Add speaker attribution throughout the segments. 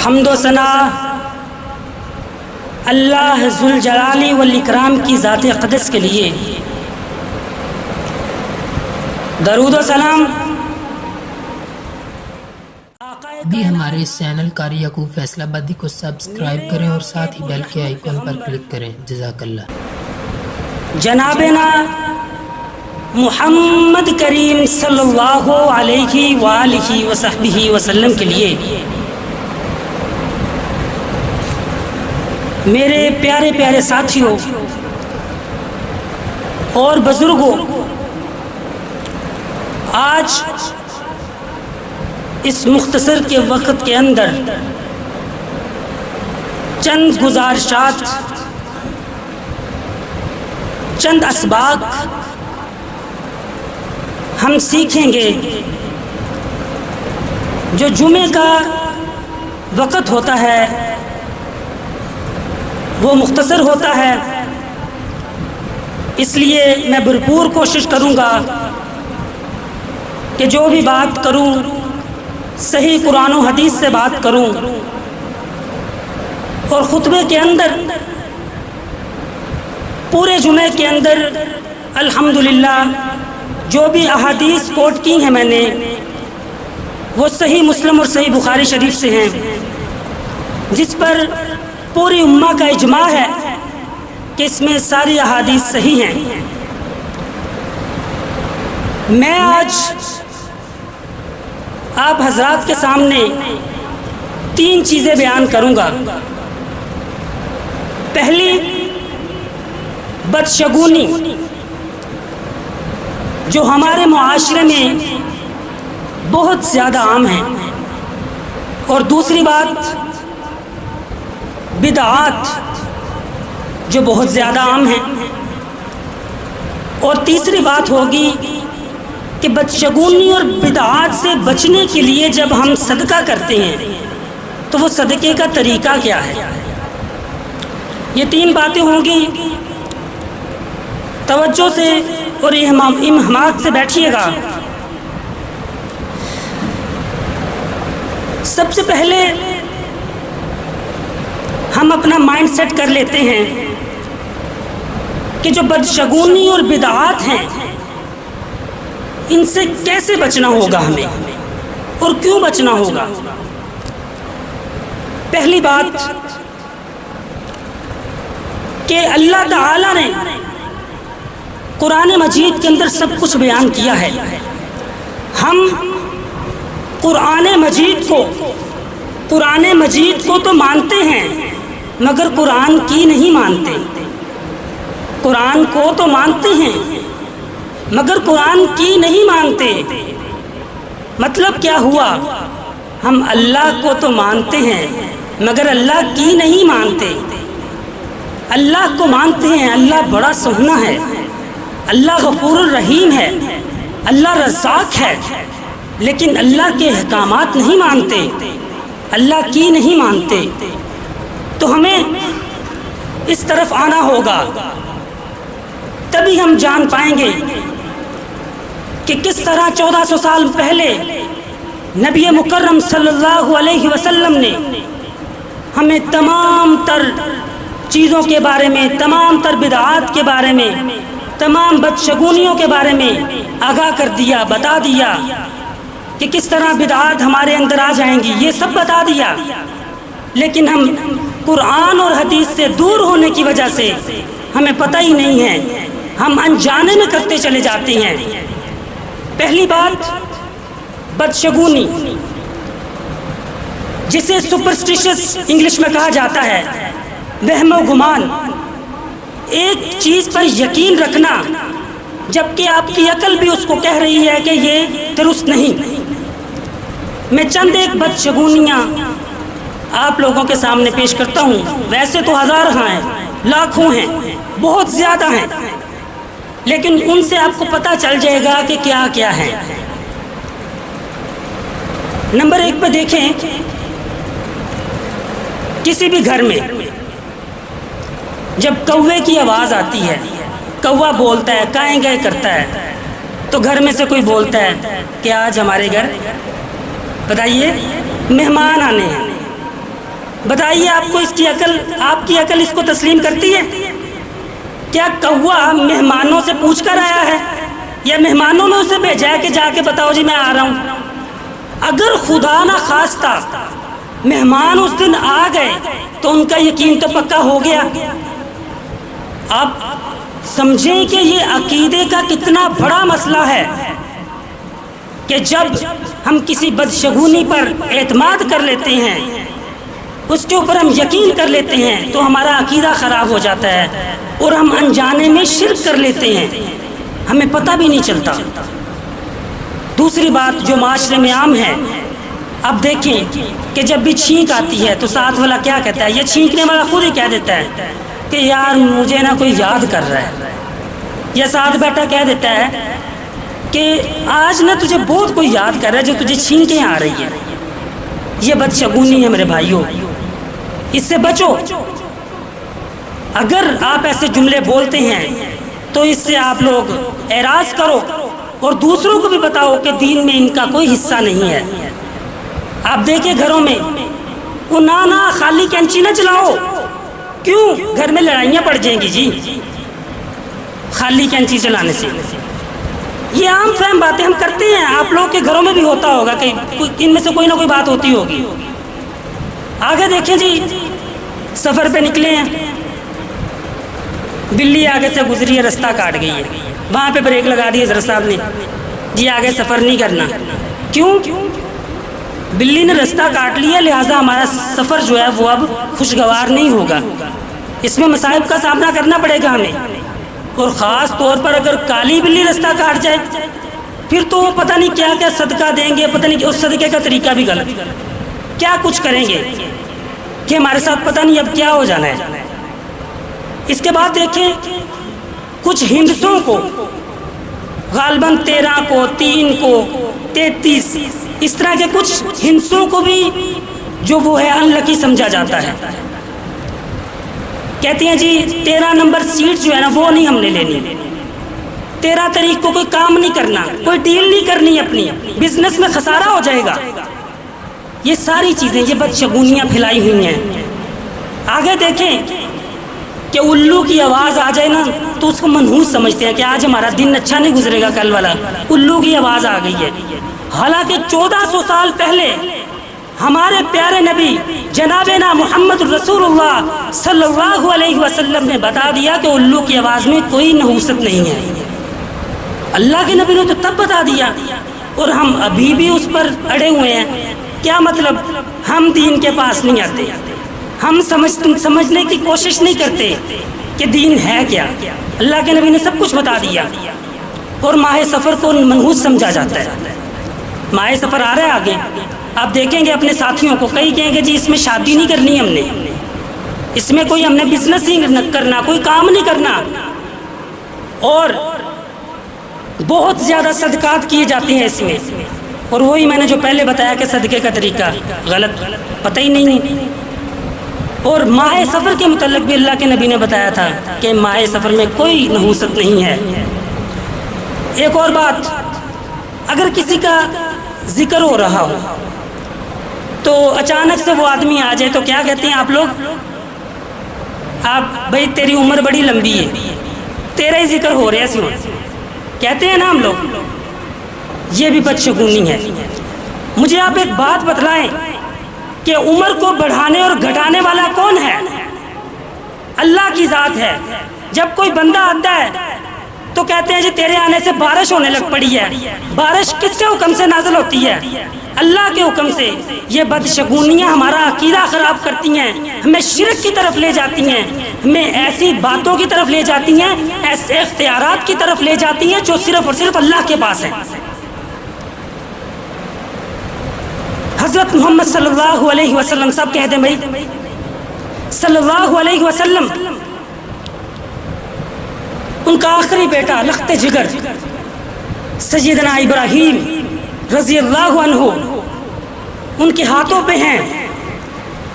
Speaker 1: حمد و ثنا اللہ ذوالجلال والاکرام کی ذات اقدس کے لیے، درود و سلام
Speaker 2: بھی ہمارے اس چینل قاری یعقوب فیصل آبادی کو سبسکرائب کریں اور ساتھ ہی بیل کے آئیکن پر کلک کریں۔ جزاک اللہ۔
Speaker 1: جنابنا محمد کریم صلی اللہ علیہ وآلہ وصحبہ وسلم کے لیے، میرے پیارے پیارے ساتھیوں اور بزرگوں، آج اس مختصر کے وقت کے اندر چند گزارشات، چند اسباق ہم سیکھیں گے۔ جو جمعے کا وقت ہوتا ہے وہ مختصر ہوتا ہے، اس لیے میں بھرپور کوشش کروں گا کہ جو بھی بات کروں صحیح قرآن و حدیث سے بات کروں، اور خطبے کے اندر پورے جمعے کے اندر الحمدللہ جو بھی احادیث کوٹ کی ہیں میں نے، وہ صحیح مسلم اور صحیح بخاری شریف سے ہیں، جس پر پوری امہ کا اجماع ہے کہ اس میں ساری احادیث صحیح ہیں۔ میں آج آپ حضرات کے سامنے 3 چیزیں بیان کروں گا۔ پہلی، بدشگونی جو ہمارے معاشرے میں بہت زیادہ عام ہے، اور دوسری بات بدعات جو بہت زیادہ عام ہیں، اور تیسری بات ہوگی کہ بدشگونی اور بدعات سے بچنے کے لیے جب ہم صدقہ کرتے ہیں تو وہ صدقے کا طریقہ کیا ہے۔ یہ 3 باتیں ہوں گی، توجہ سے اور انہماک سے بیٹھیے گا۔ سب سے پہلے ہم اپنا مائنڈ سیٹ کر لیتے ہیں کہ جو بدشگونی اور بدعات ہیں ان سے کیسے بچنا ہوگا ہمیں، اور کیوں بچنا ہوگا۔ پہلی بات کہ اللہ تعالی نے قرآن مجید کے اندر سب کچھ بیان کیا ہے۔ ہم قرآن مجید کو تو مانتے ہیں مگر قرآن کی نہیں مانتے۔ قرآن کو تو مانتے ہیں مگر قرآن کی نہیں مانتے۔ مطلب کیا ہوا؟ ہم اللہ کو تو مانتے ہیں مگر اللہ کی نہیں مانتے۔ اللہ کو مانتے ہیں، اللہ بڑا سوہنا ہے، اللہ غفور الرحیم ہے، اللہ رزاق ہے، لیکن اللہ کے احکامات نہیں مانتے، اللہ کی نہیں مانتے۔ تو ہمیں اس طرف آنا ہوگا، تبھی ہم جان پائیں گے کہ کس طرح 1400 سال پہلے نبی مکرم صلی اللہ علیہ وسلم نے ہمیں تمام تر چیزوں کے بارے میں، تمام تر بدعات کے بارے میں، تمام بدشگونیوں کے بارے میں آگاہ کر دیا، بتا دیا کہ کس طرح بدعات ہمارے اندر آ جائیں گی، یہ سب بتا دیا۔ لیکن ہم قرآن اور حدیث سے دور ہونے کی وجہ سے ہمیں پتہ ہی نہیں ہے، ہم انجانے میں کرتے چلے جاتے ہیں۔ پہلی بات، بدشگونی، جسے سپرسٹیشس انگلش میں کہا جاتا ہے، وہم و گمان، ایک چیز پر یقین رکھنا جبکہ آپ کی عقل بھی اس کو کہہ رہی ہے کہ یہ درست نہیں۔ میں چند ایک بدشگونیاں آپ لوگوں کے سامنے پیش کرتا ہوں۔ ویسے تو ہزاروں ہیں، لاکھوں ہیں، بہت زیادہ ہیں، لیکن ان سے آپ کو پتہ چل جائے گا کہ کیا کیا ہے۔ نمبر 1 پہ دیکھیں، کسی بھی گھر میں جب کوے کی آواز آتی ہے، کوا بولتا ہے، کائیں گے کرتا ہے، تو گھر میں سے کوئی بولتا ہے کہ آج ہمارے گھر بتائیے مہمان آنے ہیں، بتائیے آپ کو اس کی عقل، آپ کی عقل اس کو تسلیم کرتی ہے؟ کیا کوا مہمانوں سے پوچھ کر آیا ہے یا مہمانوں نے اسے بھیجا ہے کہ جا کے بتاؤ جی میں آ رہا ہوں؟ اگر خدا نہ خواستہ مہمان اس دن آ گئے تو ان کا یقین تو پکا ہو گیا۔ اب سمجھیں کہ یہ عقیدے کا کتنا بڑا مسئلہ ہے کہ جب ہم کسی بدشگونی پر اعتماد کر لیتے ہیں، اس کے اوپر ہم یقین کر لیتے ہیں تو ہمارا عقیدہ خراب ہو جاتا ہے اور ہم انجانے میں شرک کر لیتے ہیں، ہمیں پتہ بھی نہیں چلتا۔ دوسری بات جو معاشرے میں عام ہے، اب دیکھیں کہ جب بھی چھینک آتی ہے تو ساتھ والا کیا کہتا ہے؟ یہ چھینکنے والا خود ہی کہہ دیتا ہے کہ یار مجھے نا کوئی یاد کر رہا ہے، یا ساتھ بیٹھا کہہ دیتا ہے کہ آج نا تجھے بہت کوئی یاد کر رہا ہے جو تجھے چھینکیں آ رہی ہے۔ یہ بدشگونی ہے میرے بھائیوں، اس سے بچو۔ اگر آپ ایسے جملے بولتے ہیں تو اس سے آپ لوگ اعراض کرو اور دوسروں کو بھی بتاؤ کہ دین میں ان کا کوئی حصہ نہیں ہے۔ آپ دیکھیں گھروں میں وہ نا خالی کینچی نہ چلاؤ، کیوں؟ گھر میں لڑائیاں پڑ جائیں گی جی خالی کینچی چلانے سے۔ یہ عام فہم باتیں ہم کرتے ہیں، آپ لوگ کے گھروں میں بھی ہوتا ہوگا کہ ان میں سے کوئی نہ کوئی بات ہوتی ہوگی۔ آگے دیکھیں جی، سفر پہ نکلے ہیں، بلی آگے سے گزری ہے، رستہ کاٹ گئی ہے، وہاں پہ بریک لگا دی حضرت صاحب نے، جی آگے سفر نہیں کرنا۔ کیوں؟ بلی نے رستہ کاٹ لیا، لہٰذا ہمارا سفر جو ہے وہ اب خوشگوار نہیں ہوگا، اس میں مصائب کا سامنا کرنا پڑے گا ہمیں۔ اور خاص طور پر اگر کالی بلی رستہ کاٹ جائے پھر تو وہ پتہ نہیں کیا کیا صدقہ دیں گے، پتہ نہیں اس صدقے کا طریقہ بھی غلط، کیا کچھ کریں گے کہ ہمارے ساتھ پتہ نہیں اب کیا ہو جانا ہے۔ اس کے بعد دیکھیں کچھ ہندسوں کو، غالباً 13 کو، 3 کو، 33 اس طرح کے کچھ ہندسوں کو بھی جو وہ ہے انلکی سمجھا جاتا ہے۔ کہتے ہیں جی 13 نمبر سیٹ جو ہے نا وہ نہیں ہم نے لینی، 13 تاریخ کو کوئی کام نہیں کرنا، کوئی ڈیل نہیں کرنی، اپنی بزنس میں خسارہ ہو جائے گا۔ یہ ساری چیزیں، یہ بدشگونیاں پھیلائی ہوئی ہیں۔ آگے دیکھیں کہ الو کی آواز آ جائے نا تو اس کو منحوس سمجھتے ہیں کہ آج ہمارا دن اچھا نہیں گزرے گا، کل والا الو کی آواز آ گئی ہے۔ حالانکہ 1400 سال پہلے ہمارے پیارے نبی جناب نا محمد رسول اللہ صلی اللہ علیہ وسلم نے بتا دیا کہ الو کی آواز میں کوئی نحوست نہیں ہے۔ اللہ کے نبی نے تو تب بتا دیا اور ہم ابھی بھی اس پر اڑے ہوئے ہیں۔ کیا مطلب؟ ہم دین کے پاس نہیں آتے، ہم سمجھنے کی کوشش نہیں کرتے کہ دین ہے کیا۔ اللہ کے نبی نے سب کچھ بتا دیا اور ماہ سفر کو منحوس سمجھا جاتا ہے۔ ماہ سفر آ رہا ہے آگے، آپ دیکھیں گے اپنے ساتھیوں کو، کئی کہیں گے جی اس میں شادی نہیں کرنی ہم نے، اس میں کوئی ہم نے بزنس نہیں کرنا، کوئی کام نہیں کرنا، اور بہت زیادہ صدقات کیے جاتے ہیں اس میں۔ اور وہی میں نے جو پہلے بتایا کہ صدقے کا طریقہ غلط، پتہ ہی نہیں ہے۔ اور ماہ سفر کے متعلق بھی اللہ کے نبی نے بتایا تھا کہ ماہ سفر میں کوئی نحوست نہیں ہے۔ ایک اور بات، اگر کسی کا ذکر ہو رہا ہو تو اچانک سے وہ آدمی آ جائے تو کیا کہتے ہیں آپ لوگ؟ آپ بھائی تیری عمر بڑی لمبی ہے، تیرا ہی ذکر ہو رہا ہے، سنو، کہتے ہیں نا ہم لوگ۔ یہ بھی بدشگونی ہے۔ مجھے آپ ایک بات بتلائیں کہ عمر کو بڑھانے اور گھٹانے والا کون ہے؟ اللہ کی ذات ہے۔ جب کوئی بندہ آتا ہے تو کہتے ہیں جی تیرے آنے سے بارش ہونے لگ پڑی ہے۔ بارش کس کے حکم سے نازل ہوتی ہے؟ اللہ کے حکم سے۔ یہ بدشگونیاں ہمارا عقیدہ خراب کرتی ہیں، ہمیں شرک کی طرف لے جاتی ہیں، ہمیں ایسی باتوں کی طرف لے جاتی ہیں، ایسے اختیارات کی طرف لے جاتی ہیں جو صرف اور صرف اللہ کے پاس ہیں۔ حضرت محمد صلی اللہ علیہ وسلم، سب کہہ دیں بھائی صلی اللہ علیہ وسلم، ان کا آخری بیٹا لخت جگر سیدنا ابراہیم رضی اللہ عنہ ان کے ہاتھوں پہ ہیں،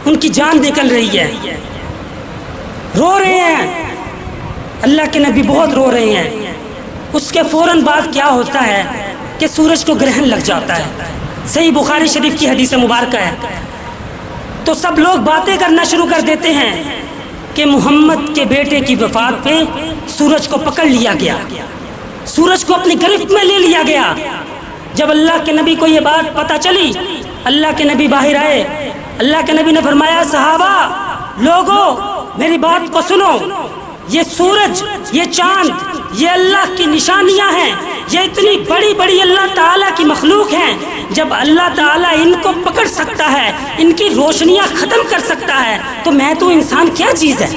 Speaker 1: ان کی جان نکل رہی ہے، رو رہے ہیں، اللہ کے نبی بہت رو رہے ہیں۔ اس کے فوراً بعد کیا ہوتا ہے کہ سورج کو گرہن لگ جاتا ہے۔ صحیح بخاری شریف کی حدیث مبارکہ ہے تو سب لوگ باتیں کرنا شروع کر دیتے ہیں کہ محمد کے بیٹے کی وفات پہ سورج کو پکڑ لیا گیا، سورج کو اپنی گرفت میں لے لیا گیا۔ جب اللہ کے نبی کو یہ بات پتہ چلی، اللہ کے نبی باہر آئے، اللہ کے نبی نے فرمایا صحابہ لوگوں میری بات کو سنو، یہ سورج، یہ چاند، یہ اللہ کی نشانیاں ہیں، یہ اتنی بڑی بڑی اللہ تعالیٰ کی مخلوق ہیں، جب اللہ تعالیٰ ان کو پکڑ سکتا ہے، ان کی روشنیاں ختم کر سکتا ہے، تو میں تو انسان کیا چیز ہے؟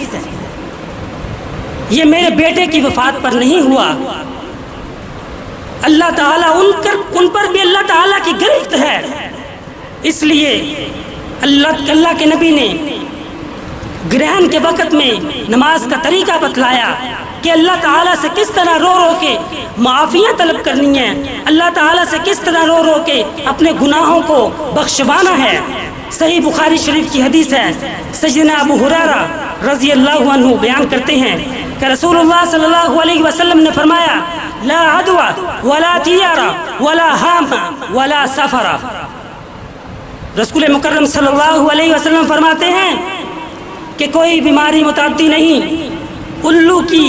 Speaker 1: یہ میرے بیٹے کی وفات پر نہیں ہوا، اللہ تعالیٰ ان پر بھی اللہ تعالیٰ کی گرفت ہے۔ اس لیے اللہ کے نبی نے گرہن کے وقت میں نماز کا طریقہ بتلایا کہ اللہ تعالیٰ سے کس طرح رو رو کے معافیاں طلب کرنی ہے، اللہ تعالیٰ سے کس طرح رو رو کے اپنے گناہوں کو بخشوانا ہے۔ صحیح بخاری شریف کی حدیث ہے، سیدنا ابو ہریرہ رضی اللہ عنہ بیان کرتے ہیں کہ رسول اللہ صلی اللہ علیہ وسلم نے فرمایا لا عدوى ولا طیارہ ولا ہام ولا سفر۔ رسول مکرم صلی اللہ علیہ وسلم فرماتے ہیں کہ کوئی بیماری متعدی نہیں، الو کی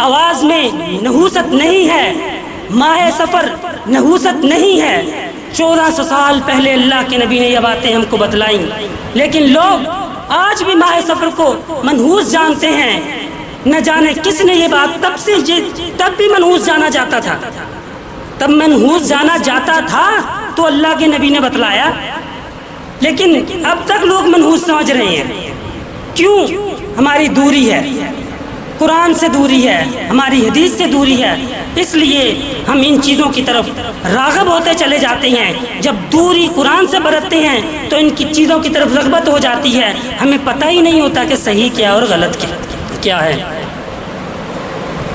Speaker 1: آواز میں نحوست نہیں ہے، ماہ سفر نحوست نہیں ہے۔ 1400 سال پہلے اللہ کے نبی نے یہ باتیں ہم کو بتلائیں، لیکن لوگ آج بھی ماہ سفر کو منحوس جانتے ہیں۔ نہ جانے کس نے یہ بات تب بھی منحوس جانا جاتا تھا، تب منحوس جانا جاتا تھا تو اللہ کے نبی نے بتلایا، لیکن اب تک لوگ منحوس سمجھ رہے ہیں۔ کیوں؟ ہماری دوری ہے، قرآن سے دوری ہے، ہماری حدیث سے دوری ہے، اس لیے ہم ان چیزوں کی طرف راغب ہوتے چلے جاتے ہیں۔ جب دوری قرآن سے برتتے ہیں تو ان کی چیزوں کی طرف رغبت ہو جاتی ہے، ہمیں پتہ ہی نہیں ہوتا کہ صحیح کیا اور غلط کیا ہے۔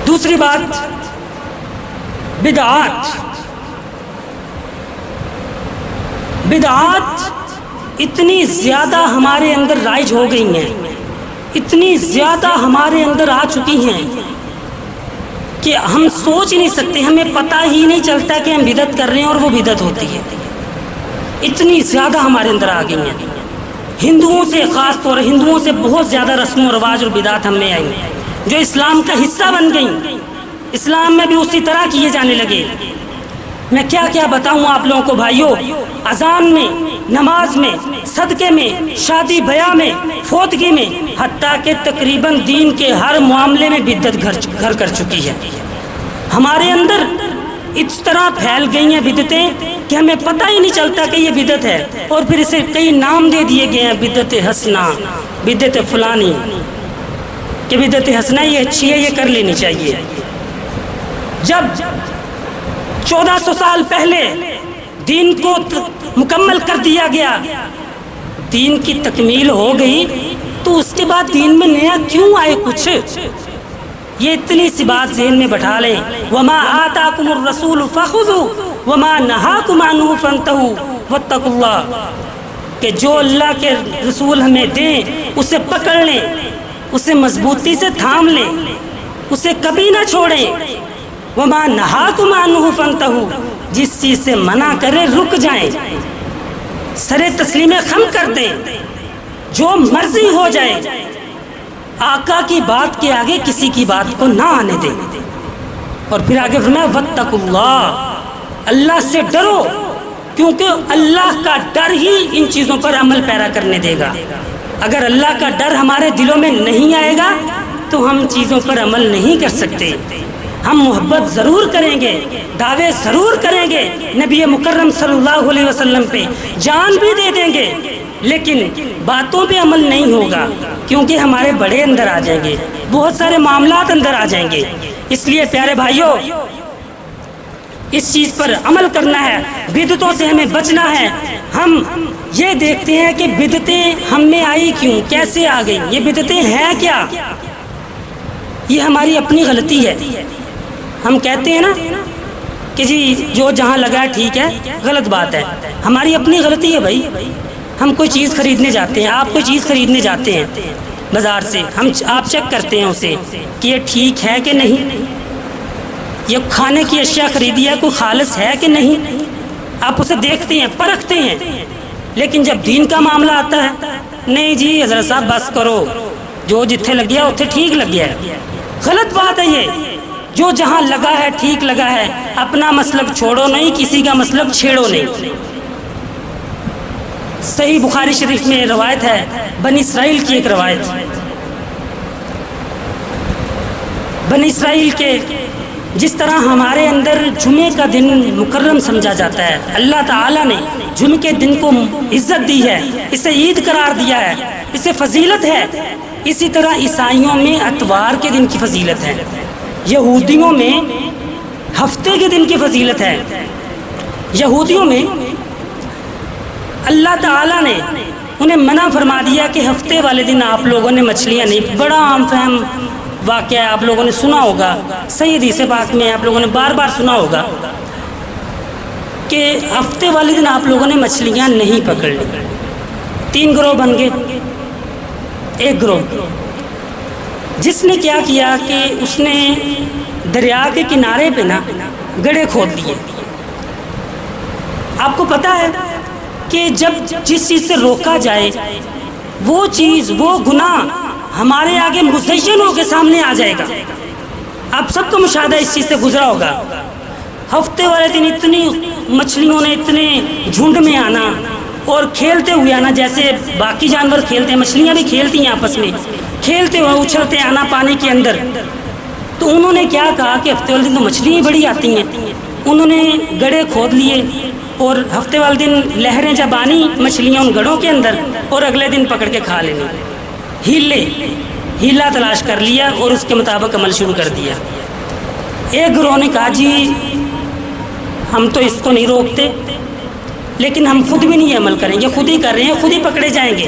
Speaker 1: دوسری بات، بدعات اتنی زیادہ ہمارے اندر رائج ہو گئی ہیں، اتنی زیادہ ہمارے اندر آ چکی ہیں کہ ہم سوچ نہیں سکتے، ہمیں پتہ ہی نہیں چلتا کہ ہم بدعت کر رہے ہیں اور وہ بدعت ہوتی ہے۔ اتنی زیادہ ہمارے اندر آ گئی ہیں، ہندوؤں سے خاص طور ہندوؤں سے بہت زیادہ رسم و رواج اور بدعات ہم میں آئی ہیں جو اسلام کا حصہ بن گئیں، اسلام میں بھی اسی طرح کیے جانے لگے۔ میں کیا کیا بتاؤں آپ لوگوں کو بھائیوں، اذان میں، نماز میں، صدقے میں، شادی بیاہ میں، فوتگی میں، حتیٰ کہ تقریباً دین کے ہر معاملے میں بدعت گھر کر چکی ہے۔ ہمارے اندر اس طرح پھیل گئی ہیں بدعتیں کہ ہمیں پتہ ہی نہیں چلتا کہ یہ بدعت ہے، اور پھر اسے کئی نام دے دیے گئے ہیں، بدعت حسنہ، بدعت فلانی، کہ بدعت حسنہ یہ اچھی ہے، یہ کر لینی چاہیے۔ جب 1400 سال پہلے دین کو مکمل کر دیا گیا، دین کی تکمیل ہو گئی، تو اس کے بعد دین میں نیا کیوں آئے کچھ؟ یہ اتنی سی بات ذہن میں بٹھا لیں، وَمَا آتَاكُمُ الرَّسُولُ فَخُذُوا وَمَا نَهَاكُمْ عَنْهُ فَانْتَهُوا وَاتَّقُوا اللَّهَ، کہ جو اللہ کے رسول ہمیں دیں اسے پکڑ لیں، اسے مضبوطی سے تھام لیں، اسے کبھی نہ چھوڑیں۔ وَمَا نَهَاكُمْ عَنْهُ فَانْتَهُوا، جس چیز سے منع کرے رک جائیں، سر تسلیم خم کر دیں، جو مرضی ہو جائے، آقا کی بات کے آگے کسی کی بات کو نہ آنے دیں۔ اور پھر آگے فرمایا وَاتَّقُوا اللَّهَ، اللہ سے ڈرو، کیونکہ اللہ کا ڈر ہی ان چیزوں پر عمل پیرا کرنے دے گا۔ اگر اللہ کا ڈر ہمارے دلوں میں نہیں آئے گا تو ہم چیزوں پر عمل نہیں کر سکتے۔ ہم محبت ضرور کریں گے، دعوے ضرور کریں گے نبی مکرم صلی اللہ علیہ وسلم پہ، جان بھی دے دیں گے، لیکن باتوں پہ عمل نہیں ہوگا، کیونکہ ہمارے بڑے اندر آ جائیں گے، بہت سارے معاملات اندر آ جائیں گے۔ اس لیے پیارے بھائیوں، اس چیز پر عمل کرنا ہے، بدعتوں سے ہمیں بچنا ہے۔ ہم یہ دیکھتے ہیں کہ بدعتیں ہم میں آئی کیوں، کیسے آ گئی، یہ بدعتیں ہیں کیا؟ یہ ہماری اپنی غلطی ہے۔ ہم کہتے ہیں نا کہ جی جو جہاں لگا ہے ٹھیک ہے، غلط بات ہے، ہماری اپنی غلطی ہے بھائی۔ ہم کوئی چیز خریدنے جاتے ہیں، آپ کوئی چیز خریدنے جاتے ہیں بازار سے، آپ چیک کرتے ہیں اسے کہ یہ ٹھیک ہے کہ نہیں، یہ کھانے کی اشیاء خریدی ہے، کوئی خالص ہے کہ نہیں، آپ اسے دیکھتے ہیں، پرکھتے ہیں۔ لیکن جب دین کا معاملہ آتا ہے نہیں جی حضرت صاحب بس کرو، جو جتھے لگ گیا اتھے ٹھیک لگ گیا ہے۔ غلط بات ہے یہ، جو جہاں لگا ہے ٹھیک لگا ہے، اپنا مسلک چھوڑو نہیں، کسی کا مسلک چھیڑو نہیں۔ صحیح بخاری شریف میں روایت ہے، بنی اسرائیل کی ایک روایت، بنی اسرائیل کے جس طرح ہمارے اندر جمعے کا دن مکرم سمجھا جاتا ہے، اللہ تعالیٰ نے جمعے کے دن کو عزت دی ہے، اسے عید قرار دیا ہے، اسے فضیلت ہے، اسی طرح عیسائیوں میں اتوار کے دن کی فضیلت ہے، یہودیوں میں ہفتے کے دن کی فضیلت ہے۔ یہودیوں میں اللہ تعالیٰ نے انہیں منع فرما دیا کہ ہفتے والے دن آپ لوگوں نے مچھلیاں نہیں، بڑا عام فہم واقعہ ہے، آپ لوگوں نے سنا ہوگا، صحیح حدیث پاک میں آپ لوگوں نے بار بار سنا ہوگا کہ ہفتے والے دن آپ لوگوں نے مچھلیاں نہیں پکڑ لی۔ 3 گروہ بن گئے، ایک گروہ جس نے کیا کیا کہ اس نے دریا کے کنارے پہ نا گڑھے کھود دیے۔ آپ کو پتہ ہے کہ جب جس چیز سے روکا جائے وہ چیز، وہ گناہ ہمارے آگے مزین ہو کے سامنے آ جائے گا۔ آپ سب کو مشاہدہ اس چیز سے گزرا ہوگا، ہفتے والے دن اتنی مچھلیوں نے اتنے جھنڈ میں آنا اور کھیلتے ہوئے آنا، جیسے باقی جانور کھیلتے ہیں، مچھلیاں بھی کھیلتی ہیں آپس میں، کھیلتے ہوئے اچھلتے آنا پانی کے اندر۔ تو انہوں نے کیا کہا کہ ہفتے والے دن تو مچھلیاں بڑی آتی ہیں، انہوں نے گڑھے کھود لیے اور ہفتے والے دن لہریں جب آنی مچھلیاں ان گڑھوں کے اندر، اور اگلے دن پکڑ کے کھا لینی۔ ہیلا تلاش کر لیا اور اس کے مطابق عمل شروع کر دیا۔ ایک گروہ نے کہا جی ہم تو اس کو نہیں روکتے، لیکن ہم خود بھی نہیں عمل کریں گے، خود ہی کر رہے ہیں، خود ہی پکڑے جائیں گے۔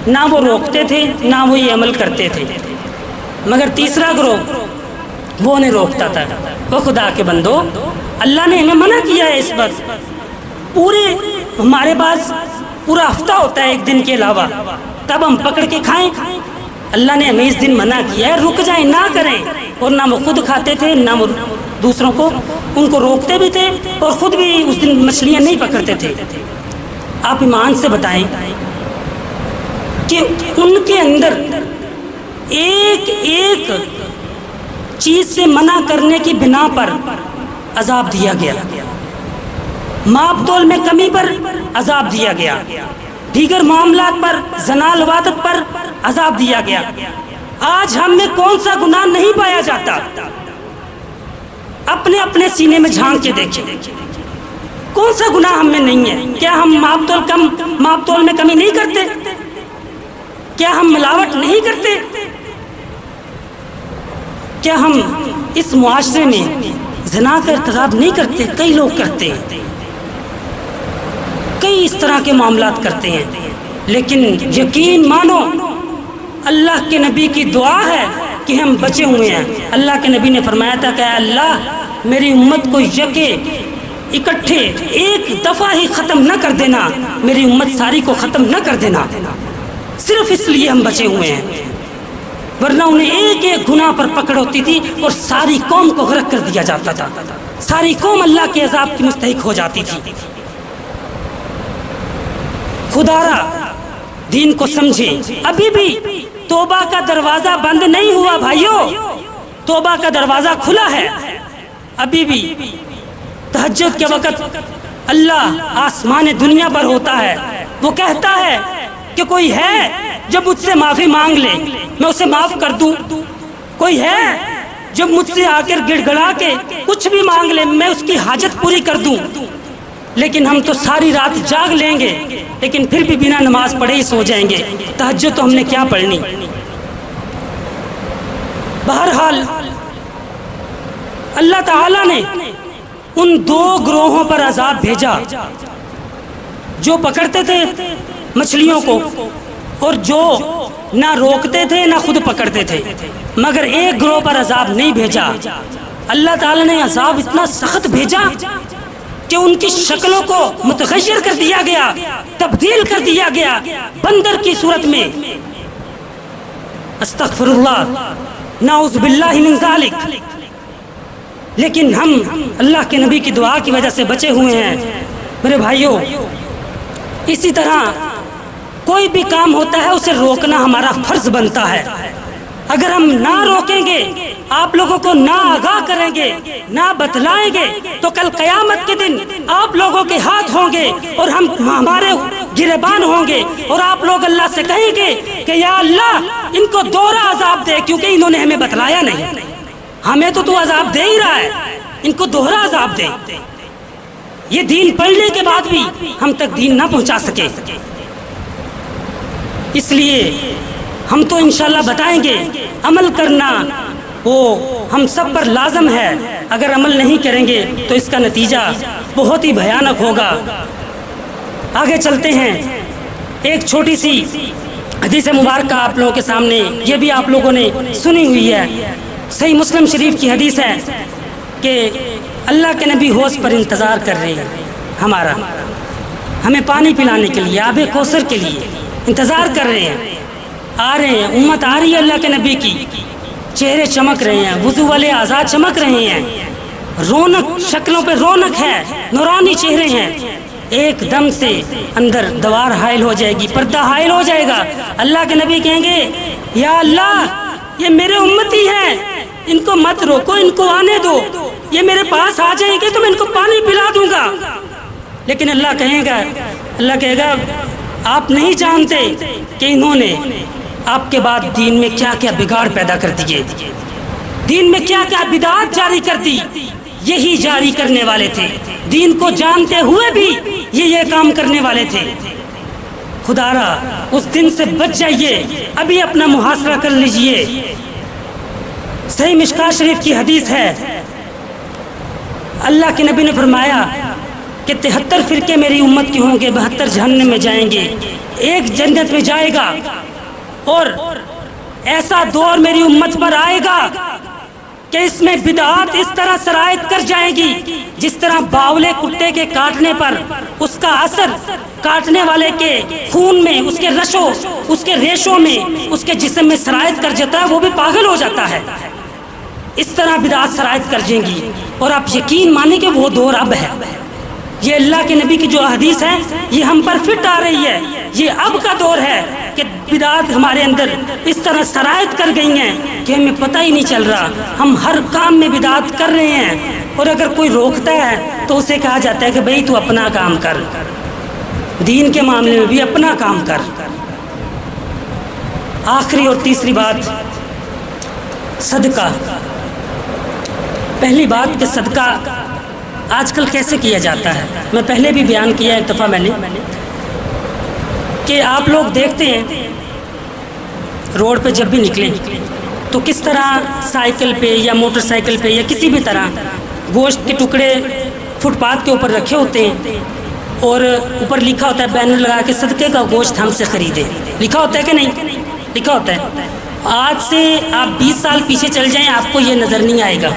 Speaker 1: نہ وہ روکتے تھے نہ وہ یہ عمل کرتے تھے۔ مگر تیسرا گروہ وہ انہیں روکتا تھا، وہ خدا کے بندو، اللہ نے ہمیں منع کیا ہے اس وقت، پورے ہمارے پاس پورا ہفتہ ہوتا ہے ایک دن کے علاوہ، تب ہم پکڑ کے کھائیں۔ اللہ نے ہمیں اس دن منع کیا ہے، رک جائیں، نہ کریں۔ اور نہ وہ خود کھاتے تھے نہ وہ دوسروں کو ان کو روکتے بھی تھے، اور خود بھی اس دن مچھلیاں نہیں پکڑتے تھے۔ آپ ایمان سے بتائیں کہ ان کے اندر ایک ایک چیز سے منع کرنے کی بنا پر عذاب دیا گیا، ماپ تول میں کمی پر عذاب دیا گیا، دیگر معاملات پر، زنا لواطت پر عذاب دیا گیا۔ آج ہم میں کون سا گناہ نہیں پایا جاتا؟ اپنے اپنے سینے میں جھانک کے دیکھیں، کون سا گناہ ہم میں نہیں ہے؟ کیا ہم ماپ تول میں کمی نہیں کرتے؟ کیا ہم ملاوٹ نہیں کرتے؟ کیا ہم اس معاشرے میں زنا کا ارتکاب نہیں کرتے؟ کئی لوگ کرتے ہیں، کئی اس طرح کے معاملات کرتے ہیں، لیکن یقین مانو اللہ کے نبی کی دعا ہے کہ ہم بچے ہوئے ہیں۔ اللہ کے نبی نے فرمایا تھا کہ اے اللہ میری امت کو یکے اکٹھے ایک دفعہ ہی ختم نہ کر دینا، میری امت ساری کو ختم نہ کر دینا، صرف اس لیے ہم بچے ہوئے ہیں، ورنہ انہیں ایک ایک گناہ پر پکڑ ہوتی تھی اور ساری قوم کو غرق کر دیا جاتا تھا، ساری قوم اللہ کے عذاب کی مستحق ہو جاتی تھی۔ خدا را دین کو سمجھیں، ابھی بھی توبہ کا دروازہ بند نہیں ہوا بھائیوں، توبہ کا دروازہ کھلا ہے۔ ابھی بھی تہجد کے وقت اللہ آسمان دنیا پر ہوتا ہے، وہ کہتا ہے کہ کوئی ہے جب مجھ سے معافی مانگ لے میں اسے معاف کر دوں، کوئی ہے جب مجھ سے آ کر گڑ گڑا کے کچھ بھی مانگ لے میں اس کی حاجت پوری کر دوں۔ لیکن ہم تو ساری رات جاگ لیں گے لیکن پھر بھی بنا نماز پڑھے ہی سو جائیں گے، تہجد تو ہم نے کیا پڑھنی۔ بہرحال اللہ تعالیٰ نے ان 2 گروہوں پر عذاب بھیجا، جو پکڑتے تھے مچھلیوں کو اور جو نہ روکتے تھے نہ خود پکڑتے تھے، مگر ایک گروہ پر عذاب نہیں بھیجا۔ اللہ تعالیٰ نے عذاب اتنا سخت بھیجا کہ ان کی شکلوں کو متغیر کر دیا گیا، تبدیل کر دیا گیا بندر کی صورت میں۔ استغفر اللہ، نعوذ باللہ من ذالک۔ لیکن ہم اللہ کے نبی کی دعا کی وجہ سے بچے ہوئے ہیں۔ میرے بھائیوں، اسی طرح کوئی بھی کام ہوتا ہے اسے روکنا ہمارا فرض بنتا ہے. اگر ہم نہ روکیں گے، آپ لوگوں کو نہ آگاہ کریں گے، نہ بتلائیں گے، تو کل قیامت کے دن آپ لوگوں کے ہاتھ ہوں گے اور ہمارے گریبان ہوں گے، اور آپ لوگ اللہ سے کہیں گے کہ یا اللہ ان کو دوہرا عذاب دے، کیونکہ انہوں نے ہمیں بتلایا نہیں. ہمیں تو عذاب دے ہی رہا ہے، ان کو دوہرا عذاب دے. یہ دین پڑھنے کے بعد بھی ہم تک دین نہ پہنچا سکے. اس لیے ہم تو انشاءاللہ بتائیں گے، عمل کرنا وہ ہم سب پر لازم ہے. اگر عمل نہیں کریں گے تو اس کا نتیجہ بہت ہی بھیانک ہوگا. آگے چلتے ہیں. ایک چھوٹی سی حدیث مبارکہ آپ لوگوں کے سامنے، یہ بھی آپ لوگوں نے سنی ہوئی ہے. صحیح مسلم شریف کی حدیث ہے کہ اللہ کے نبی حوض پر انتظار کر رہے ہیں ہمارا، ہمیں پانی پلانے کے لیے، آب کوثر کے لیے انتظار کر رہے ہیں. آ رہے ہیں، امت آ رہی ہے اللہ کے نبی کی، چہرے چمک رہے ہیں، وضو والے اعضاء چمک رہے ہیں، رونق، شکلوں پہ رونق ہے، نورانی چہرے ہیں. ایک دم سے اندر دوار حائل ہو جائے گی، پردہ حائل ہو جائے گا. اللہ کے نبی کہیں گے یا اللہ یہ میرے امتی ہیں، ان کو مت روکو، ان کو آنے دو، یہ میرے پاس آ جائیں گے تو میں ان کو پانی پلا دوں گا. لیکن اللہ کہے گا آپ نہیں جانتے کہ انہوں نے آپ کے بعد دین میں کیا کیا بگاڑ پیدا کر دیے، دین میں کیا کیا بدعات جاری کر دی. یہی جاری کرنے والے تھے، دین کو جانتے ہوئے بھی یہ کام کرنے والے تھے. خدا را اس دن سے بچ جائیے، ابھی اپنا محاصرہ کر لیجئے. صحیح مشکاہ شریف کی حدیث ہے، اللہ کے نبی نے فرمایا کہ 73 فرقے میری امت کے ہوں گے، 72 جہنم میں جائیں گے، ایک جنت میں جائے گا. اور ایسا دور میری امت پر آئے گا کہ اس میں بدعات اس طرح سرایت کر جائیں گی جس طرح باولے کتے کے کاٹنے پر اس کا اثر کاٹنے والے کے خون میں، اس کے رشوں، اس کے ریشوں میں، اس کے جسم میں سرایت کر جاتا ہے، وہ بھی پاگل ہو جاتا ہے. اس طرح بدعات سرایت کر جائیں گی. اور آپ یقین مانیں کہ وہ دور اب ہے. یہ اللہ کے نبی کی جو حدیث ہے یہ ہم پر فٹ آ رہی ہے. یہ اب کا دور ہے کہ بدعات ہمارے اندر اس طرح سرایت کر گئی ہیں کہ ہمیں پتہ ہی نہیں چل رہا. ہم ہر کام میں بدعات کر رہے ہیں، اور اگر کوئی روکتا ہے تو اسے کہا جاتا ہے کہ بھئی تو اپنا کام کر، دین کے معاملے میں بھی اپنا کام کر. آخری اور تیسری بات، صدقہ. پہلی بات کہ صدقہ آج کل کیسے کیا جاتا ہے، میں پہلے بھی بیان کیا ایک دفعہ میں نے، کہ آپ لوگ دیکھتے ہیں روڈ پہ جب بھی نکلیں تو کس طرح سائیکل پہ یا موٹر سائیکل پہ یا کسی بھی طرح گوشت کے ٹکڑے فٹ پاتھ کے اوپر رکھے ہوتے ہیں، اور اوپر لکھا ہوتا ہے بینر لگا کے صدقے کا گوشت ہم سے خریدے. لکھا ہوتا ہے کہ نہیں؟ لکھا ہوتا ہے. آج سے آپ 20 سال پیچھے چل جائیں آپ کو یہ نظر نہیں آئے گا.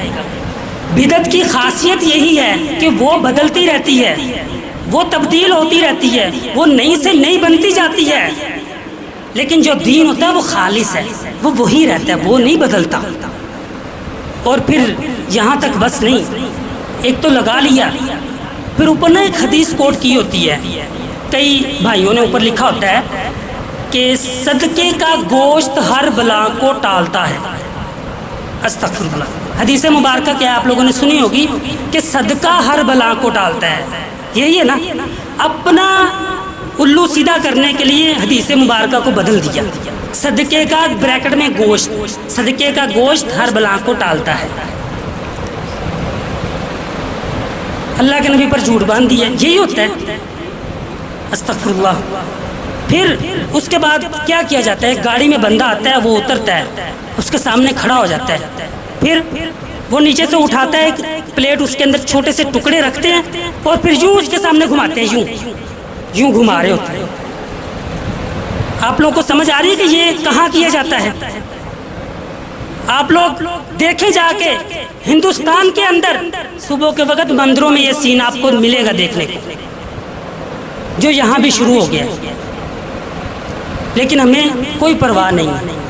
Speaker 1: بدعت کی خاصیت یہی ہے کہ وہ بدلتی رہتی ہے، وہ تبدیل ہوتی رہتی ہے، وہ نئی سے نئی بنتی جاتی ہے. لیکن جو دین ہوتا ہے وہ خالص ہے، وہ وہی رہتا ہے، وہ نہیں بدلتا. اور پھر یہاں تک بس نہیں، ایک تو لگا لیا، پھر اوپر نہ ایک حدیث کوٹ کی ہوتی ہے. کئی بھائیوں نے اوپر لکھا ہوتا ہے کہ صدقے کا گوشت ہر بلا کو ٹالتا ہے. استغفر اللہ. حدیث مبارکہ کیا آپ لوگوں نے سنی ہوگی کہ صدقہ ہر بلا کو ٹالتا ہے. یہی ہے نا. اپنا الو سیدھا کرنے کے لیے حدیث مبارکہ کو بدل دیا. صدقے کا بریکٹ میں گوشت، صدقے کا گوشت ہر بلا کو ٹالتا ہے. اللہ کے نبی پر جھوٹ باندھ دیا، یہی ہوتا ہے. استغفر اللہ. پھر اس کے بعد کیا کیا جاتا ہے؟ گاڑی میں بندہ آتا ہے، وہ اترتا ہے، اس کے سامنے کھڑا ہو جاتا ہے، پھر وہ نیچے سے اٹھاتا ہے ایک پلیٹ، اس کے اندر چھوٹے سے ٹکڑے رکھتے ہیں اور پھر یوں اس کے سامنے گھماتے ہیں، یوں گھما رہے ہوتے ہیں. آپ لوگوں کو سمجھ آ رہی ہے کہ یہ کہاں کیا جاتا ہے؟ آپ لوگ دیکھیں جا کے ہندوستان کے اندر صبح کے وقت مندروں میں یہ سین آپ کو ملے گا دیکھنے کو، جو یہاں بھی شروع ہو گیا. لیکن ہمیں کوئی پرواہ نہیں،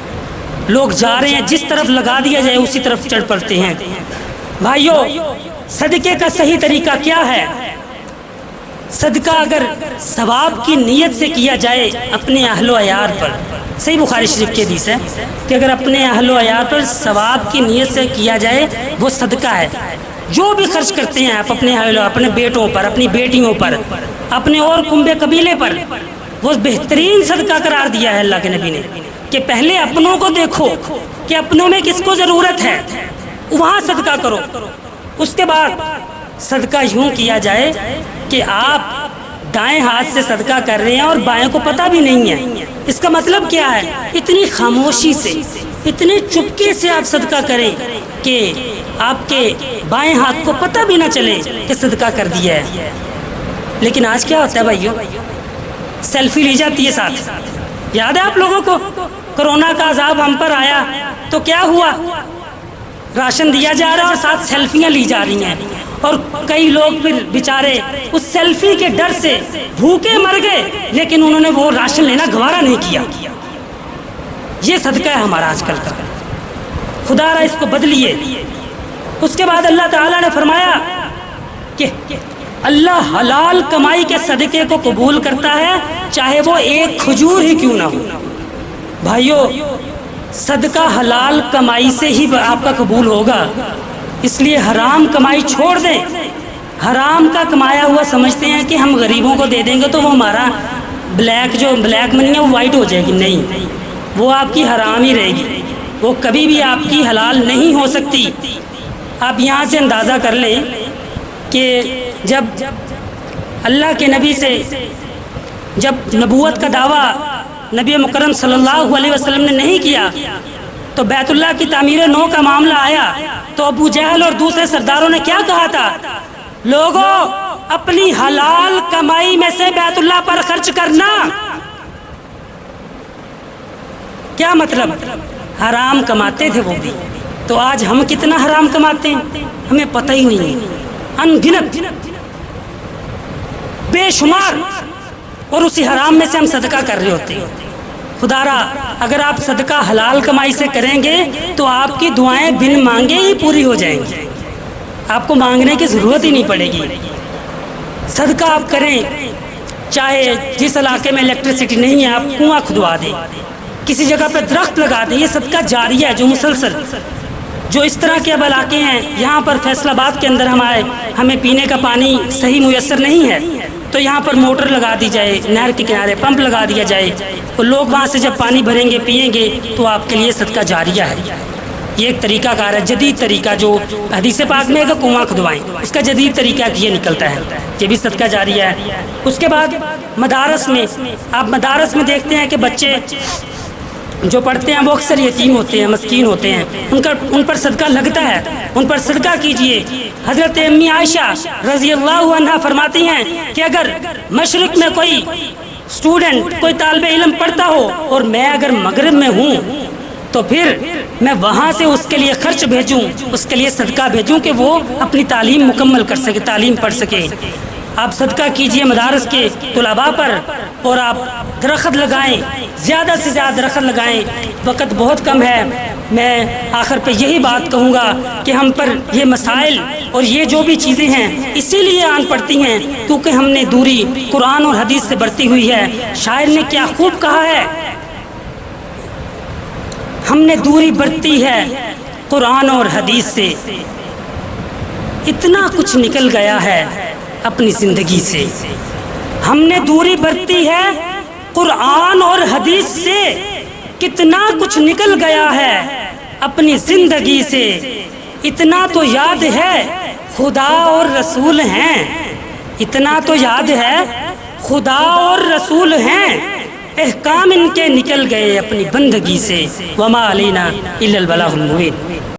Speaker 1: لوگ جا رہے ہیں، جس طرف لگا دیا جائے اسی طرف چڑھ پڑتے ہیں. بھائیو، صدقے کا صحیح طریقہ کیا ہے؟ صدقہ اگر ثواب کی نیت سے کیا جائے اپنے اہل و عیال پر، صحیح بخاری شریف کی حدیث ہے کہ اگر اپنے اہل و عیال پر ثواب کی نیت سے کیا جائے وہ صدقہ ہے۔ جو بھی خرچ کرتے ہیں آپ اپنے اہل، اپنے بیٹوں پر، اپنی بیٹیوں پر، اپنے اور کنبے قبیلے پر، وہ بہترین صدقہ قرار دیا ہے اللہ کے نبی نے کہ پہلے اپنوں کو دیکھو کہ اپنوں میں کس کو ضرورت ہے، وہاں صدقہ کرو۔ اس کے بعد صدقہ یوں کیا جائے کہ آپ دائیں ہاتھ سے صدقہ کر رہے ہیں اور بائیں کو پتہ بھی نہیں ہے۔ اس کا مطلب کیا ہے؟ اتنی خاموشی سے، اتنے چپکے سے آپ صدقہ کریں کہ آپ کے بائیں ہاتھ کو پتہ بھی نہ چلے کہ صدقہ کر دیا ہے۔ لیکن آج کیا ہوتا ہے بھائیو؟ سیلفی لی جاتی ہے ساتھ۔ یاد ہے آپ لوگوں کو کرونا کا عذاب ہم پر آیا تو کیا ہوا؟ راشن دیا جا رہا ہے اور ساتھ سیلفیاں لی جا رہی ہیں، اور کئی لوگ پھر بیچارے اس سیلفی کے ڈر سے بھوکے مر گئے، لیکن انہوں نے وہ راشن لینا گوارا نہیں کیا۔ یہ صدقہ ہے ہمارا آج کل کا، خدا را اس کو بدلیے۔ اس کے بعد اللہ تعالیٰ نے فرمایا کہ اللہ حلال کمائی کے صدقے کو قبول کرتا ہے، چاہے وہ ایک کھجور ہی کیوں نہ ہو۔ بھائیو، صدقہ حلال کمائی سے ہی آپ کا قبول ہوگا، اس لیے حرام کمائی چھوڑ دیں۔ حرام کا کمایا ہوا سمجھتے ہیں کہ ہم غریبوں کو دے دیں گے تو وہ ہمارا بلیک منی ہے وہ وائٹ ہو جائے گی، نہیں، وہ آپ کی حرام ہی رہے گی، وہ کبھی بھی آپ کی حلال نہیں ہو سکتی۔ آپ یہاں سے اندازہ کر لیں کہ جب اللہ کے نبی سے جب نبوت کا دعویٰ نبی مکرم صلی اللہ علیہ وسلم نے نہیں کیا تو بیت اللہ کی تعمیر نو کا معاملہ آیا تو ابو جہل اور دوسرے سرداروں نے کیا کہا تھا؟ لوگوں، اپنی حلال کمائی میں سے بیت اللہ پر خرچ کرنا۔ کیا مطلب؟ حرام کماتے تھے وہ بھی، تو آج ہم کتنا حرام کماتے ہیں ہمیں پتہ ہی نہیں ہے، ان گنت، بے شمار، اور اسی حرام میں سے ہم صدقہ کر رہے ہوتے ہیں۔ خدا را اگر آپ صدقہ حلال کمائی سے کریں گے تو آپ کی دعائیں بن مانگے ہی پوری ہو جائیں گی، آپ کو مانگنے کی ضرورت ہی نہیں پڑے گی۔ صدقہ آپ کریں، چاہے جس علاقے میں الیکٹرسٹی نہیں ہے آپ کنواں کھدوا دیں، کسی جگہ پہ درخت لگا دیں، یہ صدقہ جاریہ ہے جو مسلسل، جو اس طرح کے اب علاقے ہیں یہاں پر فیصل آباد کے اندر ہمیں پینے کا پانی صحیح میسر نہیں ہے تو یہاں پر موٹر لگا دی جائے، نہر کے کنارے پمپ لگا دیا جائے، تو لوگ وہاں سے جب پانی بھریں گے پیئیں گے تو آپ کے لیے صدقہ جاریہ ہے۔ یہ ایک طریقہ کار ہے، جدید طریقہ، جو حدیث پاک میں ہے کہ کنواں کھدوائیں، اس کا جدید طریقہ یہ نکلتا ہے، یہ بھی صدقہ جاریہ ہے۔ اس کے بعد مدارس میں، آپ مدارس میں دیکھتے ہیں کہ بچے جو پڑھتے ہیں وہ اکثر یتیم ہوتے ہیں، مسکین ہوتے ہیں، ان پر صدقہ لگتا ہے، ان پر صدقہ کیجئے۔ حضرت امی عائشہ رضی اللہ عنہ فرماتی ہیں کہ اگر مشرق میں کوئی اسٹوڈنٹ، کوئی طالب علم پڑھتا ہو اور میں اگر مغرب میں ہوں تو پھر میں وہاں سے اس کے لیے خرچ بھیجوں، اس کے لیے صدقہ بھیجوں کہ وہ اپنی تعلیم مکمل کر سکے، تعلیم پڑھ سکے۔ آپ صدقہ کیجئے مدارس کے طلباء پر، اور آپ درخت لگائیں، زیادہ سے زیادہ درخت لگائیں۔ وقت بہت کم ہے، میں آخر پہ یہی بات کہوں گا کہ ہم پر یہ مسائل اور یہ جو بھی چیزیں ہیں اسی لیے آن پڑتی ہیں کیونکہ ہم نے دوری قرآن اور حدیث سے برتی ہوئی ہے۔ شاعر نے کیا خوب کہا ہے، ہم نے دوری برتی ہے قرآن اور حدیث سے، اتنا کچھ نکل گیا ہے اپنی زندگی سے۔ ہم نے دوری برتی ہے قرآن اور حدیث سے، کتنا کچھ نکل گیا ہے اپنی زندگی سے۔ اتنا تو یاد ہے خدا اور رسول ہیں، اتنا تو یاد ہے خدا اور رسول ہیں، احکام ان کے نکل گئے اپنی بندگی سے۔ وما علینا الا البلاغ المبین۔